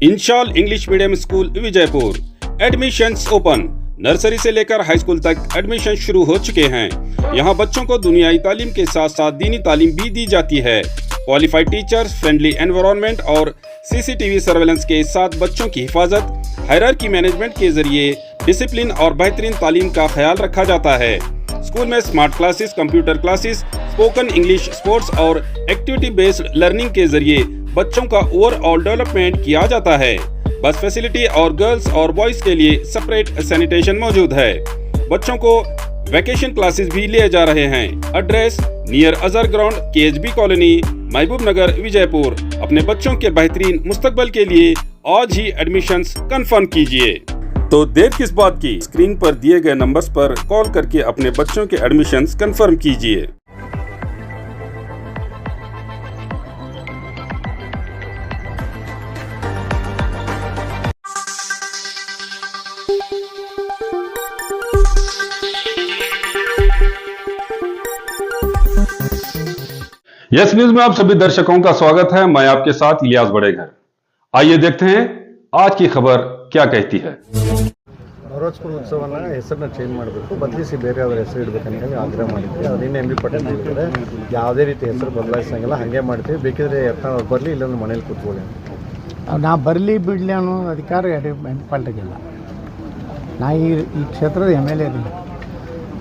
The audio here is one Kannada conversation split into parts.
इंशाल English medium school Vijayapur admissions open. Nursery से लेकर हाई स्कूल तक एडमिशन शुरू हो चुके हैं। यहाँ बच्चों को दुनियाई तालीम के साथ साथ दीनी तालीम भी दी जाती है। क्वालिफाइड टीचर्स, फ्रेंडली एनवायरनमेंट और सीसीटीवी सर्वेलेंस के साथ बच्चों की हिफाजत, हायरार्की मैनेजमेंट के जरिए डिसिप्लिन और बेहतरीन तालीम का ख्याल रखा जाता है। स्कूल में smart classes, computer classes, spoken English, sports और एक्टिविटी बेस्ड लर्निंग के जरिए बच्चों का ओवरऑल डेवलपमेंट किया जाता है। बस फैसिलिटी और गर्ल्स और बॉयज के लिए सेपरेट सैनिटेशन मौजूद है। बच्चों को वैकेशन क्लासेस भी लिए जा रहे हैं। Address near Azhar ground, KHB colony, Mahboob Nagar, Vijaypur. अपने बच्चों के बेहतरीन मुस्तकबल के लिए आज ही एडमिशन्स कंफर्म कीजिए। तो देर किस बात की, स्क्रीन पर दिए गए नंबर्स पर कॉल करके अपने बच्चों के एडमिशन्स कंफर्म कीजिए। यस न्यूज में आप सभी दर्शकों का स्वागत है। मैं आपके साथ इलियास बड़ेघर। आइए देखते हैं आज की खबर क्या कहती है। ನವರಾತ್ರಿ ಉತ್ಸವನ ಹೆಸರನ್ನ ಚೇಂಜ್ ಮಾಡಬೇಕು, ಬದಲಿಸಿ ಬೇರೆ ಅವರ ಹೆಸರು ಇಡಬೇಕಂತ ಆಗ್ರಹ ಮಾಡಿದ್ವಿ. ಅದನ್ನ ಎಂ ಬಿ ಪಾಟೀಲ್ ಹೇಳಿದ್ದಾರೆ, ಯಾವುದೇ ರೀತಿ ಹೆಸರು ಬದಲಾಯಿಸಂಗಿಲ್ಲ, ಹಾಗೆ ಮಾಡ್ತೀವಿ. ಬೇಕಿದ್ರೆ ಯತ್ನಾಳ್ ಬರಲಿ, ಇಲ್ಲೊಂದು ಮನೇಲಿ ಕೂತ್ಕೊಳ್ಳಿ. ನಾ ಬರಲಿ ಬಿಡಲಿ ಅನ್ನೋ ಅಧಿಕಾರ ಪಾಲ್ಟಿಗಿಲ್ಲ. ನಾ ಈ ಕ್ಷೇತ್ರದ MLA ಇದ್ದೀನಿ.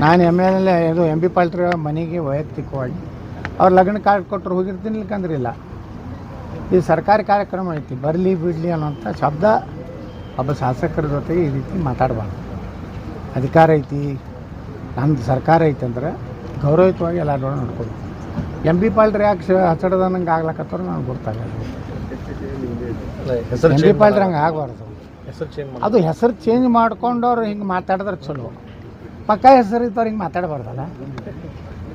ನಾನು MLA ಇದು ಎಂ ಬಿ ಪಾಲ್ಟ್ರ ಮನೆಗೆ ವೈಯಕ್ತಿಕವಾಗಿ ಅವ್ರು ಲಗ್ನ ಕಾರ್ಡ್ ಕೊಟ್ಟರು ಹೋಗಿರ್ತೀನಿ, ಇಲ್ಕಂದ್ರೆ ಇಲ್ಲ. ಇದು ಸರ್ಕಾರಿ ಕಾರ್ಯಕ್ರಮ ಐತಿ. ಬರಲಿ ಬಿಡಲಿ ಅನ್ನೋಂಥ ಶಬ್ದ ಒಬ್ಬ ಶಾಸಕರ ಜೊತೆಗೆ ಈ ರೀತಿ ಮಾತಾಡಬಾರ್ದು. ಅಧಿಕಾರ ಐತಿ, ನಮ್ಮದು ಸರ್ಕಾರ ಐತಿ ಅಂದ್ರೆ ಗೌರವಯುತವಾಗಿ ಎಲ್ಲ ನೋಡ್ಕೊಡು. ಎಂ ಬಿ ಪಾಲ್ಟ್ರ್ ಯಾಕೆ ಹಚ್ಚಡದಂಗೆ ಆಗ್ಲಕತ್ತಾರ ನನಗೆ ಗೊತ್ತಾಗಲ್ಲ. ಎಂ ಬಿ ಪಾಲ್ಟ್ರ್ ಹಂಗೆ ಆಗಬಾರ್ದು. ಅದು ಹೆಸರು ಚೇಂಜ್ ಮಾಡ್ಕೊಂಡವ್ರು ಹಿಂಗೆ ಮಾತಾಡಿದ್ರೆ ಚಲೋ. ಪಕ್ಕ ಹೆಸರು ಇದ್ದವ್ರು ಹಿಂಗೆ ಮಾತಾಡಬಾರ್ದಲ್ಲ.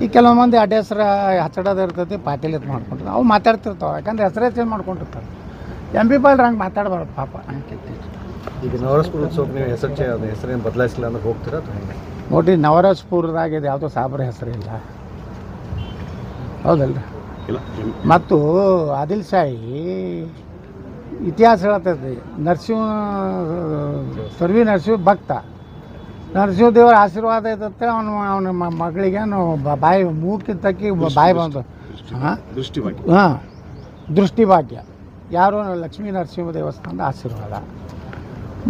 ಈ ಕೆಲವು ಮಂದಿ ಅಡ್ಡ ಹೆಸರು ಹಚ್ಚಡೋದು ಇರ್ತೈತಿ, ಪಾಟೀಲ್ ಇದು ಮಾಡ್ಕೊಂಡ್ರು ಅವು ಮಾತಾಡ್ತಿರ್ತಾವೆ. ಯಾಕಂದ್ರೆ ಹೆಸರೇ ಚೇಂಜ್ ಮಾಡ್ಕೊಂಡಿರ್ತಾರೆ. ಎಂ ಬಿ ಪಾಲ್ಟ್ರ್ ಹಂಗೆ ಮಾತಾಡಬಾರ್ದು ಪಾಪ. ಈಗ ನವರಾತ್ರಿ ಉತ್ಸವಕ್ಕೆ ನೀವು ಹೆಸರೇನು ಬದಲಾಯಿಸಿಲ್ಲ ಅಂದ್ರೆ ಹೋಗ್ತೀರಾ? ನೋಡಿರಿ, ನವರಾಜ್ಪುರದಾಗಿದೆ ಯಾವುದೋ ಸಾಬ್ರ ಹೆಸರಿಲ್ಲ, ಹೌದಲ್ಲ. ಮತ್ತು ಆದಿಲ್ ಶಾಹಿ ಇತಿಹಾಸ ಹೇಳ್ತೈತಿ. ಸರ್ವಿ ನರಸಿಂಹ ಭಕ್ತ, ನರಸಿಂಹದೇವರ ಆಶೀರ್ವಾದ ಐತಂತೆ ಅವನ ಮಗಳಿಗೆ ಬಾಯಿ ಮೂಕಿದ್ದಕ್ಕೆ ಬಾಯಿ ಬಂದು ದೃಷ್ಟಿಭಾಗ್ಯ. ಯಾರು ಲಕ್ಷ್ಮೀ ನರಸಿಂಹ ದೇವಸ್ಥಾನದ ಆಶೀರ್ವಾದ.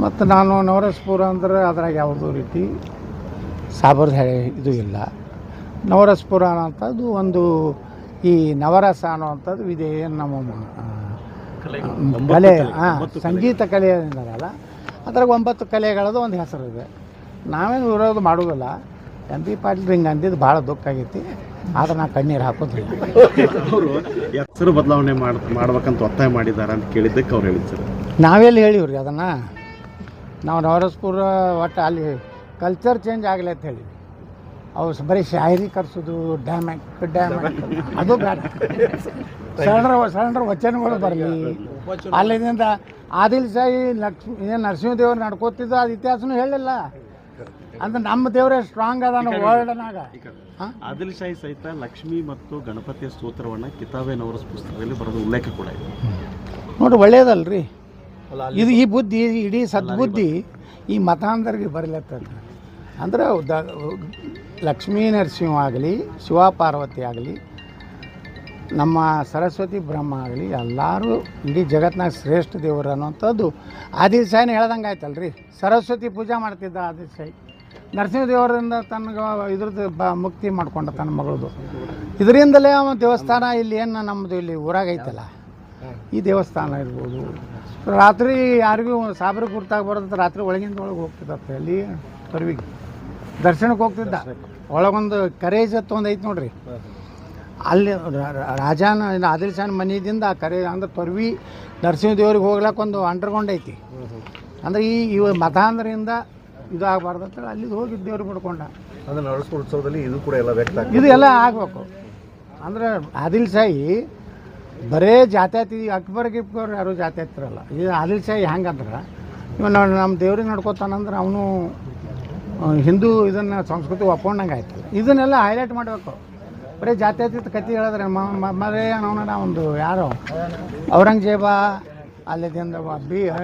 ಮತ್ತು ನಾನು ನವರಸಪುರ ಅಂದ್ರೆ ಅದ್ರಾಗ ಯಾವುದೋ ರೀತಿ ಸಾಬರ್ದ ಇದು ಇಲ್ಲ. ನವರಸಪುರ ಅನ್ನೋಂಥದ್ದು ಒಂದು ಈ ನವರಸ ಅನ್ನುವಂಥದ್ದು ಇದೆ. ನಮ್ಮ ಕಲೆ, ಸಂಗೀತ ಕಲೆ ಏನಿದಾರಲ್ಲ ಅದ್ರಾಗ 9 ಕಲೆಗಳದ್ದು ಒಂದು ಹೆಸರು ಇದೆ. ನಾವೇನು ವಿರೋಧ ಮಾಡೋದಿಲ್ಲ. ಎಂ ಬಿ ಪಾಟೀಲ್ ಹಿಂಗೆ ಅಂದಿದ್ದು ಭಾಳ ದುಃಖ ಆಗೈತಿ. ಆದ್ರೆ ನಾ ಕಣ್ಣೀರು ಹಾಕೋದಿಲ್ಲ. ಅವರು ಹೆಸರು ಬದಲಾವಣೆ ಮಾಡ್ಬೇಕಂತ ಒತ್ತಾಯ ಮಾಡಿದ್ದಾರೆ ಅಂತ ಕೇಳಿದ್ದಕ್ಕೆ ಅವ್ರು ಹೇಳಿದ್ರು. ನಾವೆಲ್ಲಿ ಹೇಳಿವ್ರಿ ಅದನ್ನು. ನಾವು ನವರಸಪುರ ಒಟ್ಟು ಅಲ್ಲಿ ಕಲ್ಚರ್ ಚೇಂಜ್ ಆಗಲಿ ಅಂತ ಹೇಳಿ ಅವು ಬರೀ ಶಾಯರಿ ಕರ್ಸೋದು, ಡ್ಯಾಮ್ಯಾಕ್ ಅದು ಬೇಡ. ಸಣ್ಣ ವಚನಗಳು ಬರಲಿ. ಅಲ್ಲಿಂದ ಆದಿಲ್ ಶಾಹಿ ನರಸಿಂಹದೇವ್ರು ನಡ್ಕೋತಿದ್ದು ಅದು ಇತಿಹಾಸನೂ ಹೇಳಿಲ್ಲ. ಅಂದ್ರೆ ನಮ್ಮ ದೇವರೇ ಸ್ಟ್ರಾಂಗ್ ಅದ ವರ್ಲ್ಡ್ನಾಗ. ಆದಿಲ್ ಶಾಹಿ ಸಹಿತ ಲಕ್ಷ್ಮಿ ಮತ್ತು ಗಣಪತಿಯ ಸ್ತೋತ್ರವನ್ನು ಕಿತಾಬೆ ನವರಸ್ ಪುಸ್ತಕದಲ್ಲಿ ಬರೆದ ಉಲ್ಲೇಖ ಕೂಡ ಇದೆ. ನೋಡಿ, ಒಳ್ಳೇದಲ್ರಿ ಇದು. ಈ ಬುದ್ಧಿ, ಇಡೀ ಸದ್ಬುದ್ಧಿ ಈ ಮತಾಂಧರಿಗೆ ಬರಲತ್ತದ. ಅಂದ್ರೆ ಲಕ್ಷ್ಮೀ ನರಸಿಂಹ ಆಗಲಿ, ಶಿವ ಪಾರ್ವತಿ ಆಗಲಿ, ನಮ್ಮ ಸರಸ್ವತಿ ಬ್ರಹ್ಮ ಆಗಲಿ, ಎಲ್ಲರೂ ಇಡೀ ಜಗತ್ತಿನಾಗ ಶ್ರೇಷ್ಠ ದೇವರು ಅನ್ನೋಂಥದ್ದು ಆದಿಲ್ ಶಾಹಿನ ಹೇಳ್ದಂಗೆ ಆಯ್ತಲ್ರಿ. ಸರಸ್ವತಿ ಪೂಜೆ ಮಾಡ್ತಿದ್ದ ಆದಿಲ್ ಶಾಹಿ. ನರಸಿಂಹದೇವರಿಂದ ತನಗೆ ಇದ್ರದ್ದು ಮುಕ್ತಿ ಮಾಡ್ಕೊಂಡ ತನ್ನ ಮಗಳದು. ಇದರಿಂದಲೇ ಅವನ ದೇವಸ್ಥಾನ ಇಲ್ಲಿ ಏನು ನಮ್ಮದು ಇಲ್ಲಿ ಊರಾಗ ಐತಲ್ಲ, ಈ ದೇವಸ್ಥಾನ ಇರ್ಬೋದು. ರಾತ್ರಿ ಯಾರಿಗೂ ಸಾಬ್ರಿಗೆ ಗುರ್ತಾಗ ಬರೋದು, ರಾತ್ರಿ ಒಳಗಿಂದ ಒಳಗೆ ಹೋಗ್ತಿದ್ದತ್ತೆ. ಅಲ್ಲಿ ತೊರ್ವಿಗೆ ದರ್ಶನಕ್ಕೆ ಹೋಗ್ತಿದ್ದ. ಒಳಗೊಂದು ಕರೇಜ್ ಅಂತ ಒಂದು ಐತೆ ನೋಡ್ರಿ, ಅಲ್ಲಿ ರಾಜಾನ ಆದಿಲ್ ಶಾಹನ ಮನೆಯಿಂದ ಆ ಕರೆ ಅಂದ್ರೆ ತೊರ್ವಿ ನರಸಿಂಹದೇವ್ರಿಗೆ ಹೋಗ್ಲಿಕ್ಕೆ ಒಂದು ಅಂಡರ್ಗ್ರೌಂಡ್ ಐತಿ. ಅಂದ್ರೆ ಈ ಮತಾಂಧರಿಂದ ಇದು ಆಗಬಾರ್ದು ಅಂತೇಳಿ ಅಲ್ಲಿ ಹೋಗಿ ದೇವ್ರಿಗೆ ಬಿಡ್ಕೊಂಡ. ಅಂದರೆ ನವರಾತ್ರಿ ಉತ್ಸವದಲ್ಲಿ ಇದು ಕೂಡ ಎಲ್ಲ ವ್ಯಕ್ತ ಇದು ಎಲ್ಲ ಆಗಬೇಕು. ಅಂದ್ರೆ ಆದಿಲ್ ಶಾಹಿ ಬರೇ ಜಾತ್ಯಾತಿ, ಅಕ್ಬರ್ ಗಿಕ್ಬರ್ ಯಾರು ಜಾತ್ಯಾತಿರಲ್ಲ. ಇದು ಆದಿಲ್ ಶಾಹಿ ಹೆಂಗಂದ್ರೆ ಇವನು ನಮ್ಮ ದೇವ್ರಿಗೆ ನಡ್ಕೋತಾನಂದ್ರೆ ಅವನು ಹಿಂದೂ ಇದನ್ನು ಸಂಸ್ಕೃತಿ ಒಪ್ಕೊಂಡಂಗೆ ಆಯ್ತಲ್ಲ. ಇದನ್ನೆಲ್ಲ ಹೈಲೈಟ್ ಮಾಡಬೇಕು. ಬರೀ ಜಾತ್ಯಾತೀತ ಕತೆ ಹೇಳಿದ್ರೆ ಮರೇ ಅವನ ಒಂದು ಯಾರೋ ಔರಂಗಜೇಬ ಅಲ್ಲಿದಿಂದ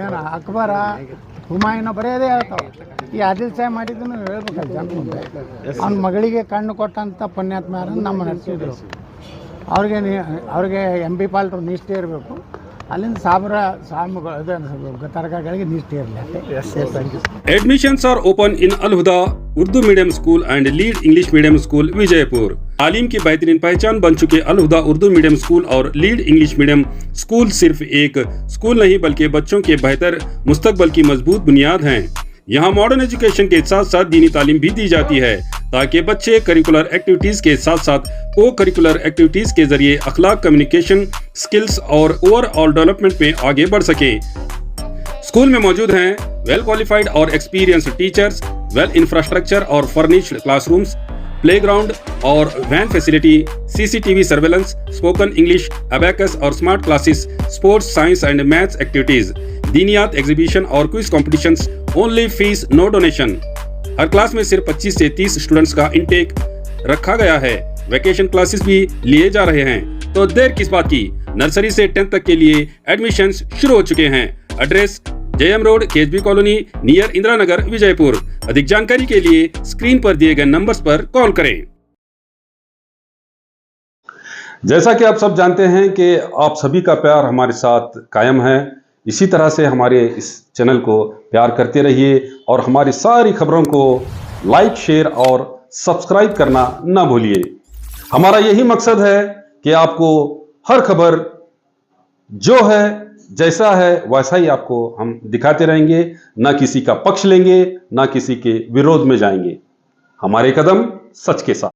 ಏನು ಅಕ್ಬರ ಹುಮಾಯೂನ ಬರೆಯೋದೇ ಹೇಳ್ತಾವೆ. ಈ ಆದಿಲ್ ಸಾಹೇಬ್ ಮಾಡಿದ್ದನ್ನು ಹೇಳ್ಬೇಕಲ್ಲ ಜನ ಮುಂದೆ. ಅವ್ನ ಮಗಳಿಗೆ ಕಣ್ಣು ಕೊಟ್ಟಂಥ ಪುಣ್ಯಾತ್ಮ ಯಾರು ನಮ್ಮ ನಡೆಸಿದ್ರು. ಅವ್ರಿಗೆ MP ಪಾಲ್ರು ನಿಷ್ಠೆ ಇರಬೇಕು. ಅಲ್ಲಿಂದ ತರಕಾಗಳಿಗೆ ನಿಷ್ಠೆ ಇರಲಿ. Admissions are open in Al-Huda Urdu medium school and lead English medium school Vijaypur. तालीम की बेहतरीन पहचान बन चुके अल-हुदा उर्दू मीडियम स्कूल और लीड इंग्लिश मीडियम स्कूल सिर्फ एक स्कूल नहीं बल्कि बच्चों के बेहतर मुस्तकबल की मजबूत बुनियाद हैं। यहाँ मॉडर्न एजुकेशन के साथ साथ दीनी तालीम भी दी जाती है ताकि बच्चे करिकुलर एक्टिविटीज के साथ साथ को करिकुलर एक्टिविटीज के जरिए अखलाक, कम्युनिकेशन स्किल्स और ओवरऑल डेवलपमेंट में आगे बढ़ सके। स्कूल में मौजूद हैं वेल क्वालिफाइड और एक्सपीरियंस्ड टीचर्स, वेल इंफ्रास्ट्रक्चर और फर्निश्ड क्लासरूम्स, प्लेग्राउंड और van facility, CCTV surveillance, spoken English, abacus और smart classes, sports, science and maths activities, दीनियात एग्जीबिशन और quiz competitions, only fees no donation. हर क्लास में सिर्फ 25 से 30 स्टूडेंट्स का इंटेक रखा गया है। वेकेशन क्लासेस भी लिए जा रहे हैं, तो देर किस बात की। नर्सरी से 10th तक के लिए एडमिशंस शुरू हो चुके हैं। Address JM road, KSB colony, near Indira Nagar, Vijayapur. अधिक जानकारी के लिए स्क्रीन पर दिए गए नंबर्स पर कॉल करें। जैसा कि आप सब जानते हैं कि आप सभी का प्यार हमारे साथ कायम है, इसी तरह से हमारे इस चैनल को प्यार करते रहिए और हमारी सारी खबरों को लाइक, शेयर और सब्सक्राइब करना ना भूलिए। हमारा यही मकसद है कि आपको हर खबर जो है जैसा है वैसा ही आपको हम दिखाते रहेंगे, ना किसी का पक्ष लेंगे, ना किसी के विरोध में जाएंगे। हमारे कदम सच के साथ।